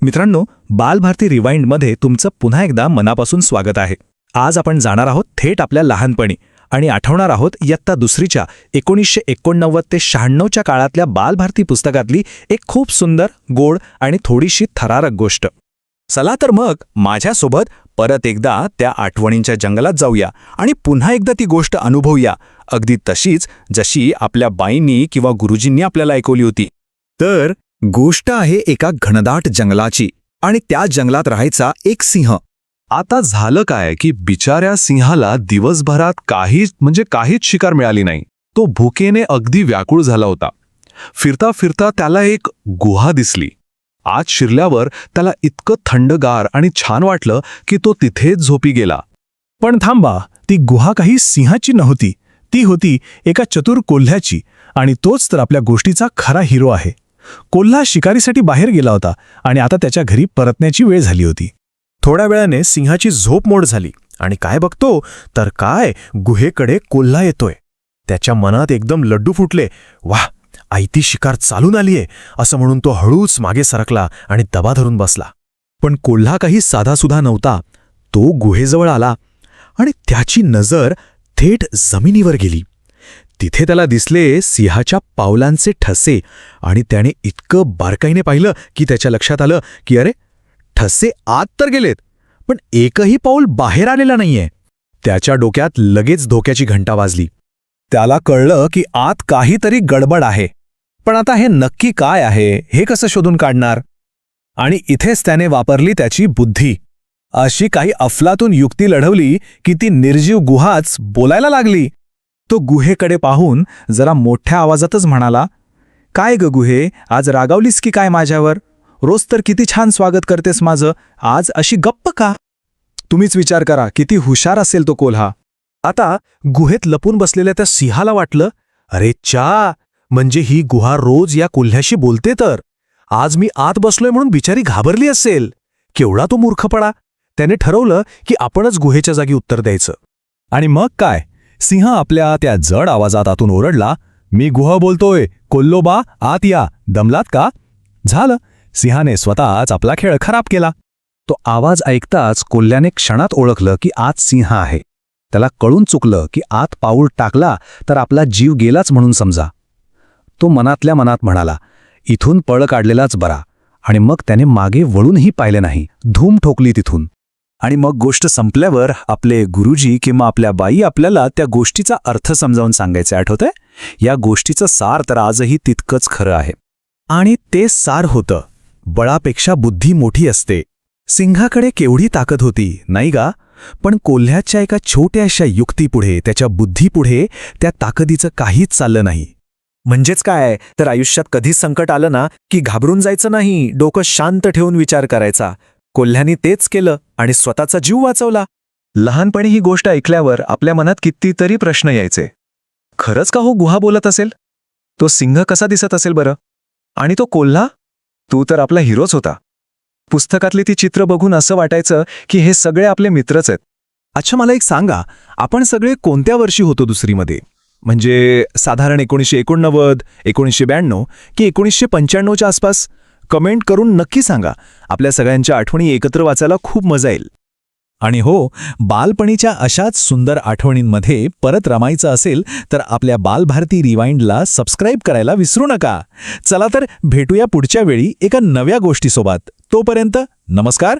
मित्रांनो, बालभारती रिवाइंडमध्ये तुमचं पुन्हा एकदा मनापासून स्वागत आहे. आज आपण जाणार आहोत थेट आपल्या लहानपणी आणि आठवणार आहोत इयत्ता दुसरीच्या 1989 ते 96च्या काळातल्या बालभारती पुस्तकातली एक खूप सुंदर, गोड आणि थोडीशी थरारक गोष्ट. चला तर मग माझ्यासोबत परत एकदा त्या आठवणींच्या जंगलात जाऊया आणि पुन्हा एकदा ती गोष्ट अनुभवूया, अगदी तशीच जशी आपल्या बाईंनी किंवा गुरुजींनी आपल्याला ऐकवली होती. तर गोष्ट आहे एका घनदाट जंगलाची आणि त्या जंगलात राहायचा एक सिंह. आता झालं काय की बिचाऱ्या सिंहाला दिवसभरात काहीच शिकार मिळाली नाही. तो भुकेने अगदी व्याकुळ झाला होता. फिरता फिरता त्याला एक गुहा दिसली. आत शिरल्यावर त्याला इतकं थंडगार आणि छान वाटलं की तो तिथेच झोपी गेला. पण थांबा, ती गुहा काही सिंहाची नव्हती. ती होती एका चतुर कोल्ह्याची, आणि तोच तर आपल्या गोष्टीचा खरा हिरो आहे. कोल्हा शिकारीसाठी बाहेर गेला होता आणि आता त्याच्या घरी परतण्याची वेळ झाली होती. थोड्या वेळाने सिंहाची झोप मोड झाली आणि काय बघतो तर काय, गुहेकडे कोल्हा येतोय. त्याच्या मनात एकदम लड्डू फुटले. वाह, आयती शिकार चालून आलीये असं म्हणून तो हळूच मागे सरकला आणि दबा धरून बसला. पण कोल्हा काही साधासुधा नव्हता. तो गुहेजवळ आला आणि त्याची नजर थेट जमिनीवर गेली. तिथे त्याला दिसले सिंहाच्या पावलांचे ठसे आणि त्याने इतकं बारकाईने पाहिलं की त्याच्या लक्षात आलं की अरे, ठसे आत तर गेलेत, पण एकही पाऊल बाहेर आलेला नाहीये. त्याच्या डोक्यात लगेच धोक्याची घंटा वाजली. त्याला कळलं की आत काहीतरी गडबड आहे. पण आता हे नक्की काय आहे हे कसं शोधून काढणार? आणि इथेच त्याने वापरली त्याची बुद्धी. अशी काही अफलातून युक्ती लढवली की ती निर्जीव गुहाच बोलायला लागली. तो गुहेकडे पाहून जरा मोठ्या आवाजातच म्हणाला, काय ग गुहे, आज रागावलीस की काय माझ्यावर? रोज तर किती छान स्वागत करतेस माझं, आज अशी गप्प का? तुम्हीच विचार करा, किती हुशार असेल तो कोल्हा. आता गुहेत लपून बसलेल्या त्या सिंहाला वाटलं, अरे चा, म्हणजे ही गुहा रोज या कोल्ह्याशी बोलते तर आज मी आत बसलोय म्हणून बिचारी घाबरली असेल. केवढा तो मूर्खपणा. त्याने ठरवलं की आपणच गुहेच्या जागी उत्तर द्यायचं. आणि मग काय, सिंह आपल्या त्या जड आवाजात आतून ओरडला, मी गुहा बोलतोय, कोल्लोबा आत या, दमलात का? झालं, सिंहाने स्वतःच आपला खेळ खराब केला. तो आवाज ऐकताच कोल्ह्याने क्षणात ओळखलं की आत सिंह आहे. त्याला कळून चुकलं की आत पाऊल टाकला तर आपला जीव गेलाच म्हणून समजा. तो मनातल्या मनात म्हणाला, इथून पळ काढलेलाच बरा. आणि मग त्याने मागे वळूनही पाहिले नाही, धूम ठोकली तिथून. आणि मग गोष्ट संपल्यावर आपले गुरुजी किंवा आपल्या बाई आपल्याला त्या गोष्टीचा अर्थ समजावून सांगायचे, आठवतंय? या गोष्टीचं सार तर आजही तितकंच खरं आहे. आणि ते सार होतं, बळापेक्षा बुद्धी मोठी असते. सिंहाकडे केवढी ताकद होती, नाही गा? पण कोल्ह्याच्या एका छोट्याशा युक्तीपुढे, त्याच्या बुद्धीपुढे त्या ताकदीचं काहीच चाललं नाही. म्हणजेच काय तर आयुष्यात कधी संकट आलं ना की घाबरून जायचं नाही, डोकं शांत ठेवून विचार करायचा. कोल्ह्यानी तेच केलं आणि स्वतःचा जीव वाचवला. लहानपणी ही गोष्ट ऐकल्यावर आपल्या मनात कितीतरी प्रश्न यायचे. खरंच का हो गुहा बोलत असेल? तो सिंह कसा दिसत असेल बरं? आणि तो कोल्हा? तू तर आपला हिरोच होता. पुस्तकातली ती चित्र बघून असं वाटायचं की हे सगळे आपले मित्रच आहेत. अच्छा, मला एक सांगा, आपण सगळे कोणत्या वर्षी होतो दुसरीमध्ये? म्हणजे साधारण 1989, 1992 की 1995च्या आसपास? कमेंट करून नक्की सांगा. आपल्या सगळ्यांच्या आठवणी एकत्र वाचायला खूप मजा येईल. आणि हो, बालपणीच्या अशाच सुंदर आठवणींमध्ये परत रमायचं असेल तर आपल्या बालभारती रिवाइंडला सबस्क्राईब करायला विसरू नका. चला तर भेटूया पुढच्या वेळी एका नव्या गोष्टीसोबत. तोपर्यंत नमस्कार.